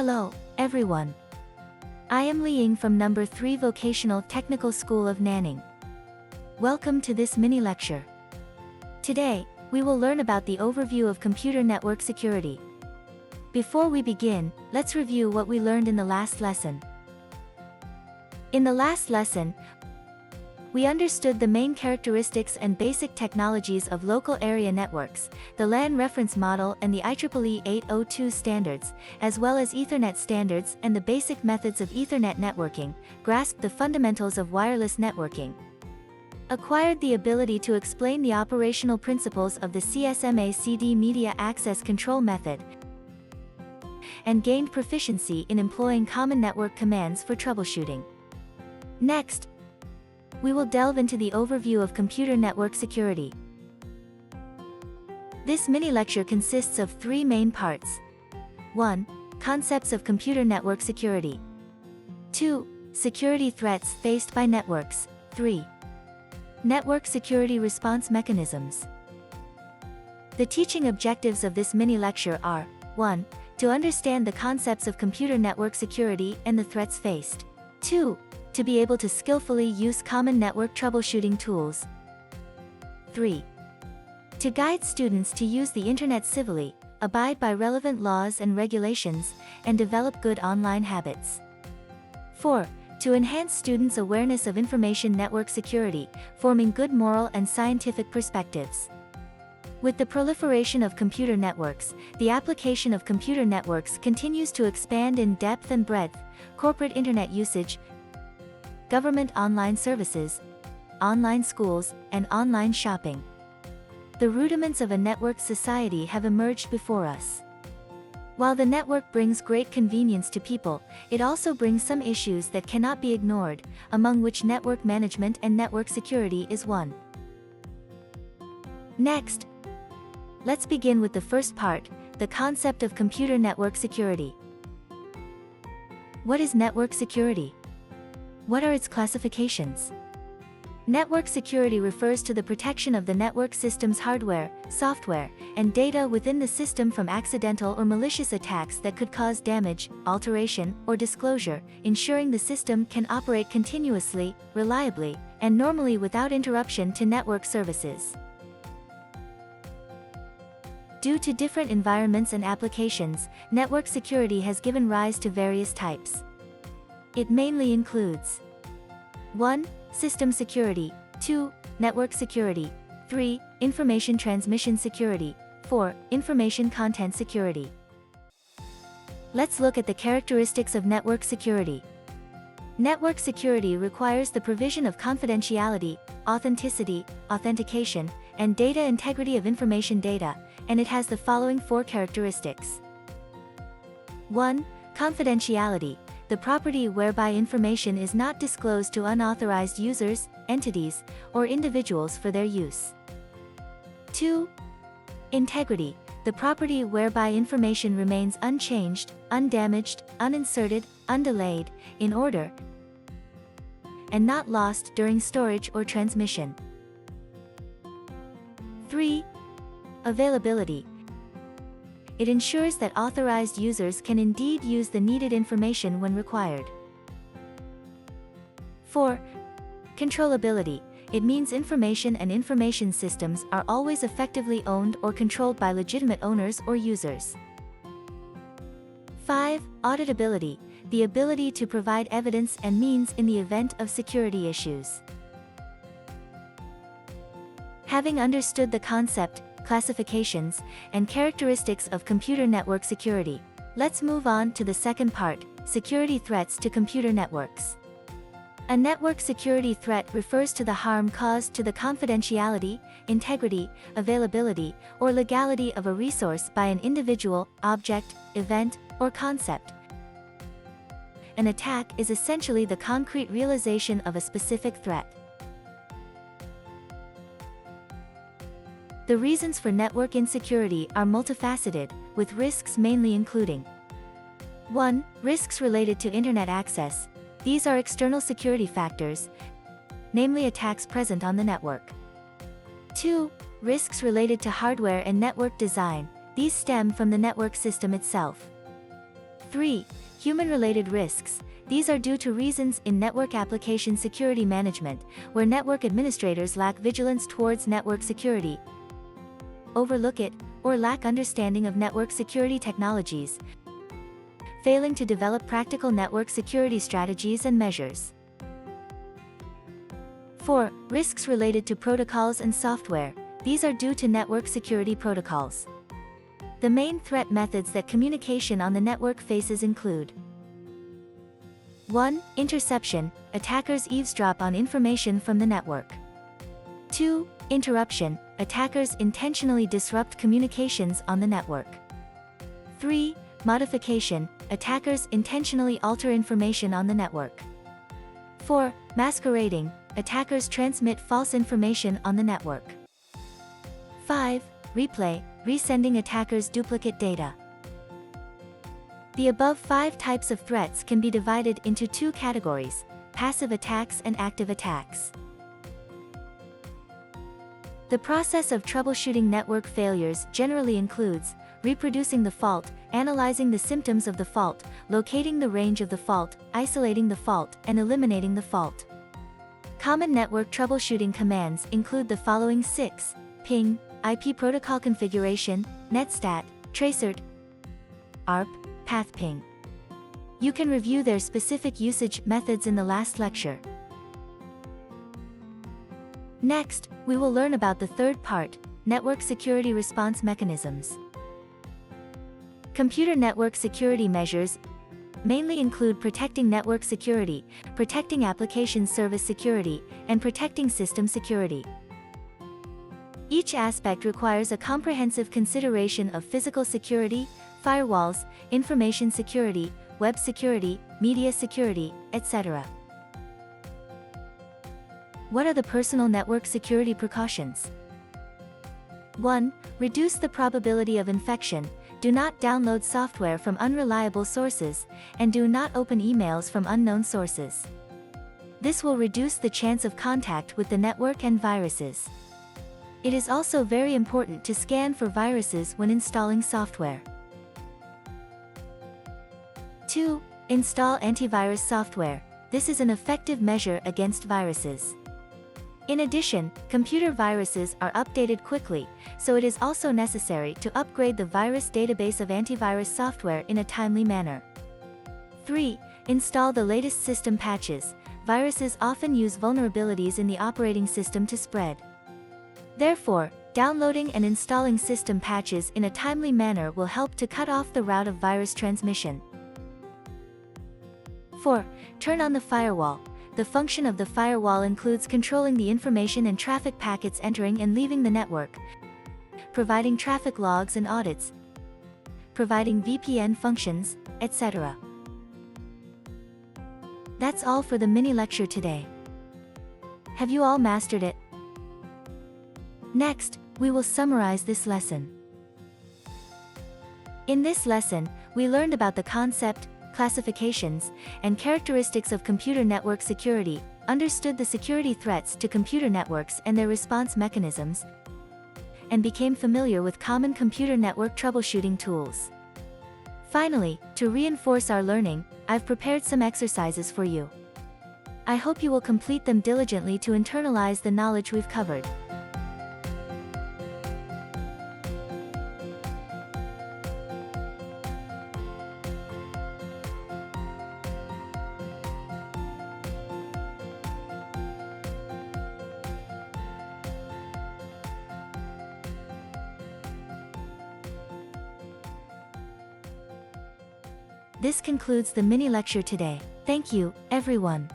Hello, everyone. I am Li Ying from number 3 Vocational Technical School of Nanning. Welcome to this mini lecture. Today, we will learn about the overview of computer network security. Before we begin, let's review what we learned in the last lesson. In the last lesson, we understood the main characteristics and basic technologies of local area networks, the LAN reference model and the IEEE 802 standards, as well as Ethernet standards and the basic methods of Ethernet networking, grasped the fundamentals of wireless networking, acquired the ability to explain the operational principles of the CSMA-CD media access control method, and gained proficiency in employing common network commands for troubleshooting. Next, we will delve into the overview of computer network security. This mini-lecture consists of 3 main parts. 1. Concepts of computer network security. 2. Security threats faced by networks. 3. Network security response mechanisms. The teaching objectives of this mini-lecture are: 1. To understand the concepts of computer network security and the threats faced. 2. To be able to skillfully use common network troubleshooting tools. 3. To guide students to use the internet civilly, abide by relevant laws and regulations, and develop good online habits. 4. To enhance students' awareness of information network security, forming good moral and scientific perspectives. With the proliferation of computer networks, the application of computer networks continues to expand in depth and breadth. Corporate internet usage, government online services, online schools, and online shopping. The rudiments of a networked society have emerged before us. While the network brings great convenience to people, it also brings some issues that cannot be ignored, among which network management and network security is one. Next, let's begin with the first part, the concept of computer network security. What is network security? What are its classifications? Network security refers to the protection of the network system's hardware, software, and data within the system from accidental or malicious attacks that could cause damage, alteration, or disclosure, ensuring the system can operate continuously, reliably, and normally without interruption to network services. Due to different environments and applications, network security has given rise to various types. It mainly includes: 1. System security. 2. Network security. 3. Information transmission security. 4. Information content security. Let's look at the characteristics of network security. Network security requires the provision of confidentiality, authenticity, authentication, and data integrity of information data, and it has the following 4 characteristics. 1. Confidentiality, the property whereby information is not disclosed to unauthorized users, entities, or individuals for their use. 2. Integrity, the property whereby information remains unchanged, undamaged, uninserted, undelayed, in order, and not lost during storage or transmission. 3. Availability, it ensures that authorized users can indeed use the needed information when required. 4. Controllability, it means information and information systems are always effectively owned or controlled by legitimate owners or users. 5. Auditability, the ability to provide evidence and means in the event of security issues. Having understood the concept, classifications, and characteristics of computer network security, let's move on to the second part, security threats to computer networks. A network security threat refers to the harm caused to the confidentiality, integrity, availability, or legality of a resource by an individual, object, event, or concept. An attack is essentially the concrete realization of a specific threat. The reasons for network insecurity are multifaceted, with risks mainly including: 1. Risks related to internet access. These are external security factors, namely attacks present on the network. 2. Risks related to hardware and network design. These stem from the network system itself. 3. Human-related risks. These are due to reasons in network application security management, where network administrators lack vigilance towards network security, overlook it, or lack understanding of network security technologies, failing to develop practical network security strategies and measures. 4. Risks related to protocols and software. These are due to network security protocols. The main threat methods that communication on the network faces include: 1. Interception. Attackers eavesdrop on information from the network. 2. Interruption. Attackers intentionally disrupt communications on the network. 3. Modification. Attackers intentionally alter information on the network. 4. Masquerading. Attackers transmit false information on the network. 5. Replay. Resending attackers duplicate data. The above 5 types of threats can be divided into 2 categories: passive attacks and active attacks. The process of troubleshooting network failures generally includes reproducing the fault, analyzing the symptoms of the fault, locating the range of the fault, isolating the fault, and eliminating the fault. Common network troubleshooting commands include the following 6: ping, IP protocol configuration, netstat, tracert, ARP, pathping. You can review their specific usage methods in the last lecture. Next, we will learn about the third part, network security response mechanisms. Computer network security measures mainly include protecting network security, protecting application service security, and protecting system security. Each aspect requires a comprehensive consideration of physical security, firewalls, information security, web security, media security, etc. What are the personal network security precautions? 1. Reduce the probability of infection. Do not download software from unreliable sources, and do not open emails from unknown sources. This will reduce the chance of contact with the network and viruses. It is also very important to scan for viruses when installing software. 2. Install antivirus software. This is an effective measure against viruses. In addition, computer viruses are updated quickly, so it is also necessary to upgrade the virus database of antivirus software in a timely manner. 3. Install the latest system patches. Viruses often use vulnerabilities in the operating system to spread. Therefore, downloading and installing system patches in a timely manner will help to cut off the route of virus transmission. 4. Turn on the firewall. The function of the firewall includes controlling the information and traffic packets entering and leaving the network, providing traffic logs and audits, providing VPN functions, etc. That's all for the mini lecture today. Have you all mastered it? Next, we will summarize this lesson. In this lesson, we learned about the concept, classifications, and characteristics of computer network security, understood the security threats to computer networks and their response mechanisms, and became familiar with common computer network troubleshooting tools. Finally, to reinforce our learning, I've prepared some exercises for you. I hope you will complete them diligently to internalize the knowledge we've covered. This concludes the mini lecture today. Thank you, everyone.